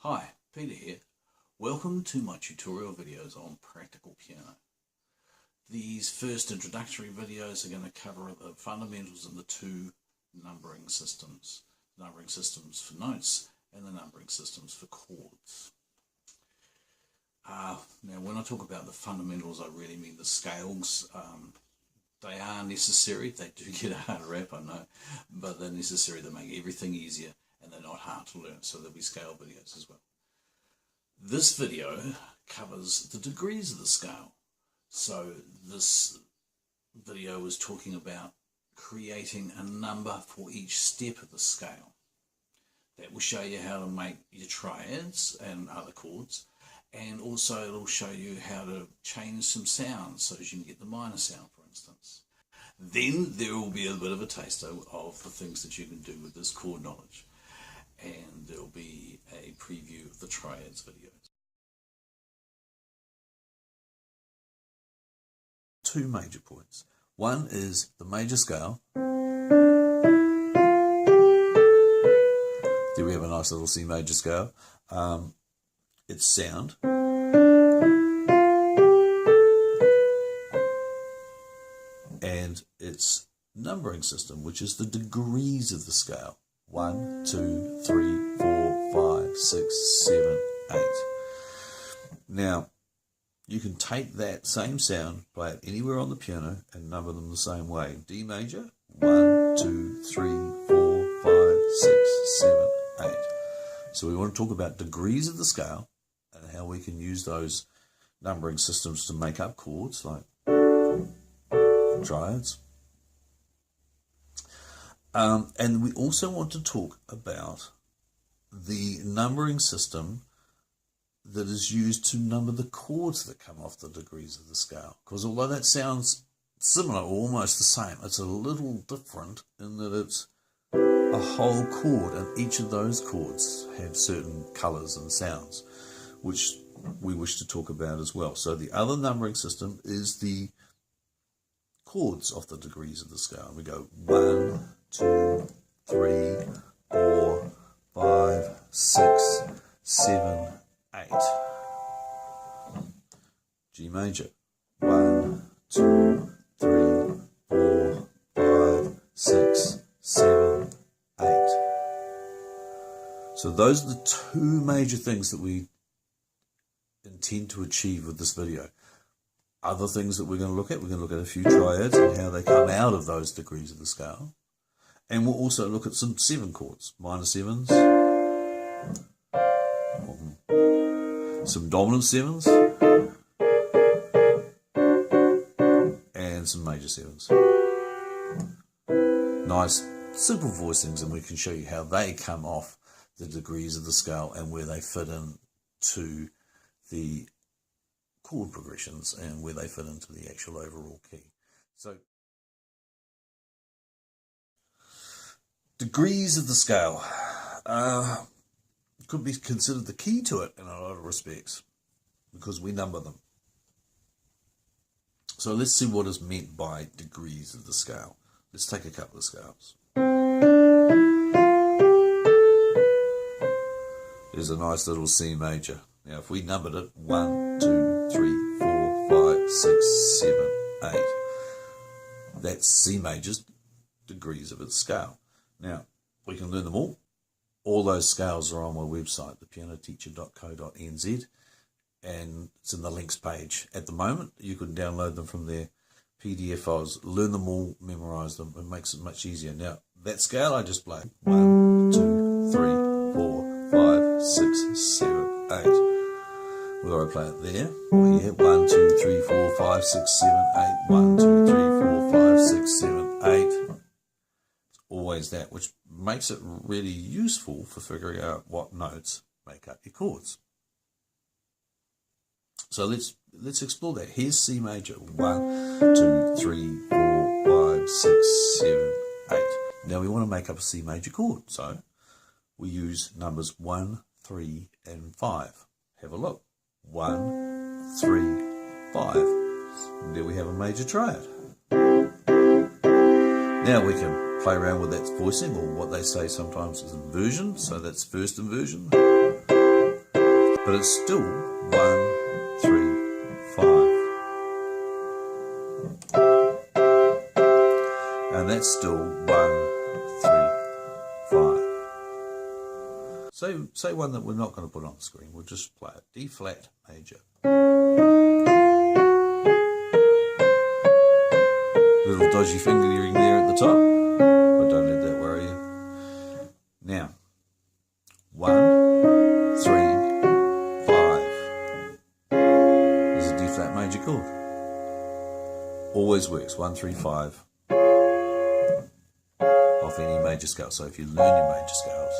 Hi, Peter here. Welcome to my tutorial videos on practical piano. These first introductory videos are going to cover the fundamentals of the two numbering systems. The numbering systems for notes and the numbering systems for chords. Now when I talk about the fundamentals, I really mean the scales. They are necessary. They do get a hard rap, I know, but they're necessary to make everything easier, and they're not hard to learn, so there'll be scale videos as well. This video covers the degrees of the scale. So this video is talking about creating a number for each step of the scale. That will show you how to make your triads and other chords, and also it'll show you how to change some sounds so that you can get the minor sound, for instance. Then there will be a bit of a taster of the things that you can do with this chord knowledge. And there will be a preview of the Triads videos. Two major points. One is the major scale. There we have a nice little C major scale. Its sound. And its numbering system, which is the degrees of the scale. 1, 2, 3, 4, 5, 6, 7, 8. Now, you can take that same sound, play it anywhere on the piano, and number them the same way. D major, 1, 2, 3, 4, 5, 6, 7, 8. So we want to talk about degrees of the scale and how we can use those numbering systems to make up chords like triads. And we also want to talk about the numbering system that is used to number the chords that come off the degrees of the scale. Because although that sounds similar or almost the same, it's a little different in that it's a whole chord, and each of those chords have certain colours and sounds, which we wish to talk about as well. So the other numbering system is the chords off the degrees of the scale. We go 1, 2, 3, 4, 5, 6, 7, 8. G major. 1, 2, 3, 4, 5, 6, 7, 8. So those are the two major things that we intend to achieve with this video. Other things that we're going to look at a few triads and how they come out of those degrees of the scale. And we'll also look at some 7 chords, minor 7s, some dominant 7s, and some major 7s. Nice, simple voicings, and we can show you how they come off the degrees of the scale and where they fit in to the chord progressions and where they fit into the actual overall key. So, degrees of the scale could be considered the key to it in a lot of respects because we number them. So let's see what is meant by degrees of the scale. Let's take a couple of scales. There's a nice little C major. Now if we numbered it 1, 2, 3, 4, 5, 6, 7, 8. That's C major's degrees of its scale. Now, we can learn them all. All those scales are on my website, thepianoteacher.co.nz, and it's in the links page. At the moment, you can download them from their PDF files, learn them all, memorize them. It makes it much easier. Now, that scale I just played, 1, 2, 3, 4, 5, 6, 7, 8. Whether I play it there or here, 1, 2, 3, 4, 5, 6, 7, 8, 1, 2, 3, 4, 5, 6, 7, 8. Always that, which makes it really useful for figuring out what notes make up your chords. So let's explore that. Here's C major. 1, 2, 3, 4, 5, 6, 7, 8. Now we want to make up a C major chord, so we use numbers 1, 3, and 5. Have a look. 1, 3, 5. And there we have a major triad. Now we can play around with that voicing, or what they say sometimes is inversion. So that's first inversion. but it's still 1, 3, 5. And that's still 1, 3, 5. Say one that we're not going to put on the screen. We'll just play it. D flat major. Little dodgy fingering there at the top, but don't let that worry you. Now, 1, 3, 5. There's a D flat major chord. Always works. 1, 3, 5 off any major scale. So if you learn your major scales,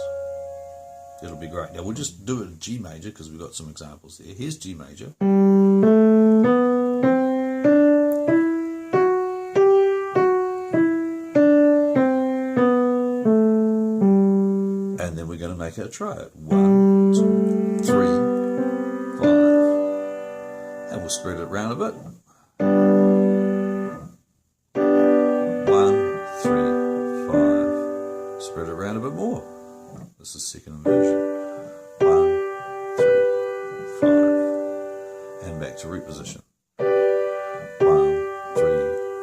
it'll be great. Now we'll just do it in G major because we've got some examples there. Here's G major. And then we're going to make it a triad. 1, 2, 3, 5. And we'll spread it around a bit. 1, 3, 5. Spread it around a bit more. This is second inversion. 1, 3, 5. And back to root position. 1, 3,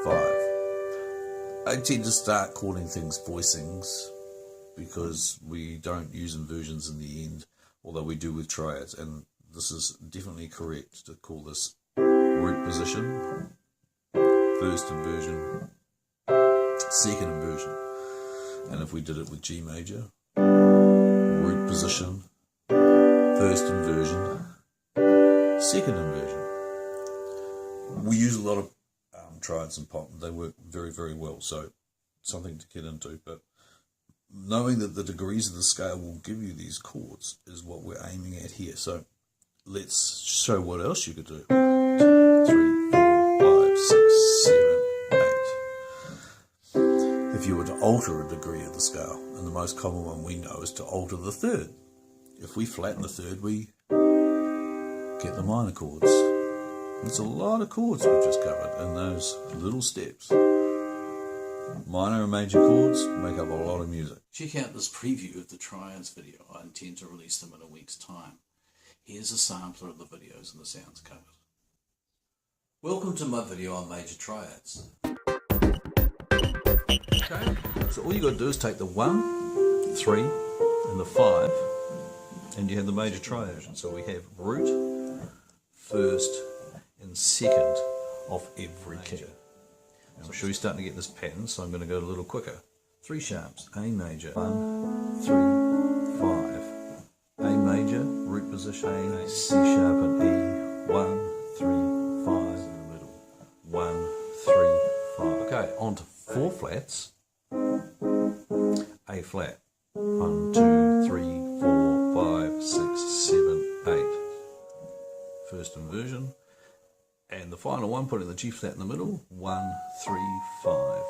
5. I tend to start calling things voicings because we don't use inversions in the end, although we do with triads. And this is definitely correct to call this root position, first inversion, second inversion. And if we did it with G major, root position, first inversion, second inversion. We use a lot of triads in pop. They work very, very well. So something to get into. But knowing that the degrees of the scale will give you these chords is what we're aiming at here. So let's show what else you could do. 2, 3, 4, 5, 6, 7, 8. If you were to alter a degree of the scale, and the most common one we know is to alter the third. If we flatten the third, we get the minor chords. There's a lot of chords we've just covered in those little steps. Minor and major chords make up a lot of music. Check out this preview of the Triads video. I intend to release them in a week's time. Here's a sampler of the videos and the sounds covered. Welcome to my video on major triads. Okay, so all you got to do is take the 1, 3 and the 5 and you have the major triad. So we have root, first and second of every key. I'm sure you're starting to get this pattern, so I'm going to go a little quicker. 3 sharps, A major, 1, 3, 5. A major, root position, A, C sharp and E, 1, 3, 5 in the middle, 1, 3, 5. Okay, on to 4 flats, A flat, 1, 2, 3, 4, 5, 6, 7, 8. First inversion. And the final one, putting the G flat in the middle, 1, 3, 5.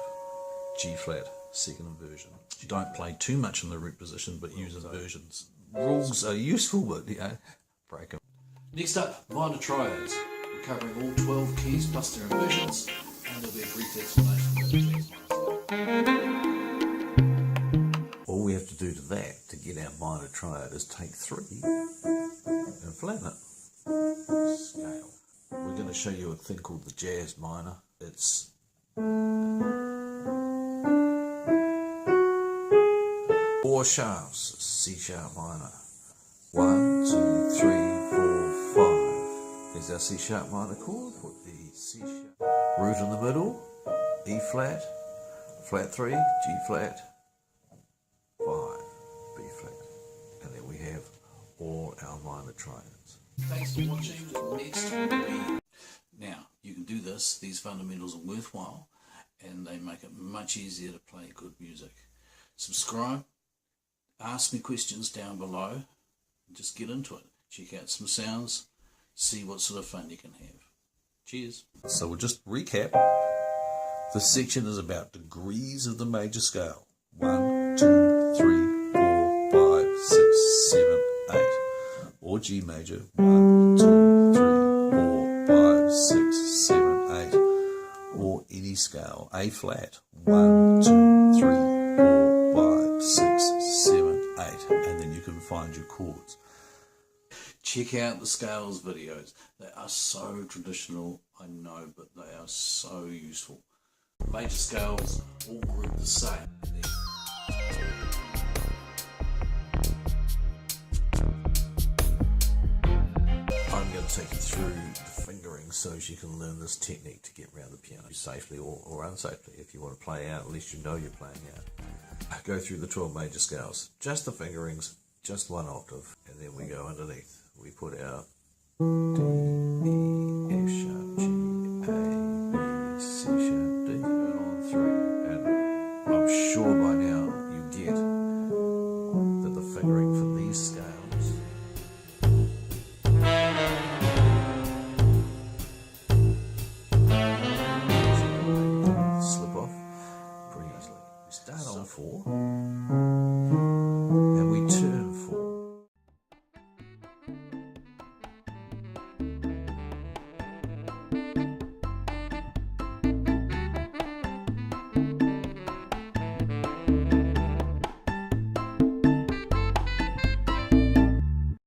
G flat, second inversion. Don't play too much in the root position, but use inversions. Rules are useful, but break them. Next up, minor triads. We're covering all 12 keys plus their inversions, and there'll be a brief explanation of the All we have to do to that, to get our minor triad, is take 3 and flatten it. Scale. We're going to show you a thing called the jazz minor. It's 4 sharps, C sharp minor. 1, 2, 3, 4, 5. There's our C sharp minor chord. Put the C sharp root in the middle, E flat, flat 3, G flat, 5, B flat. And then we have all our minor triads. Thanks for watching. Next will be... Now, you can do this. These fundamentals are worthwhile, and they make it much easier to play good music. Subscribe. Ask me questions down below. And just get into it. Check out some sounds. See what sort of fun you can have. Cheers. So we'll just recap. This section is about degrees of the major scale. 1, 2, 3, 4, 5, 6, 7, 8. Or G major, 1, 2, 3, 4, 5, 6, 7, 8, or any scale, A flat, 1, 2, 3, 4, 5, 6, 7, 8, and then you can find your chords. Check out the scales videos. They are so traditional, I know, but they are so useful. Major scales all group the same. I'm going to take you through the fingering so as you can learn this technique to get around the piano safely or unsafely. If you want to play out, at least you know you're playing out. Go through the 12 major scales, just the fingerings, just one octave, and then we go underneath. We put our D, E,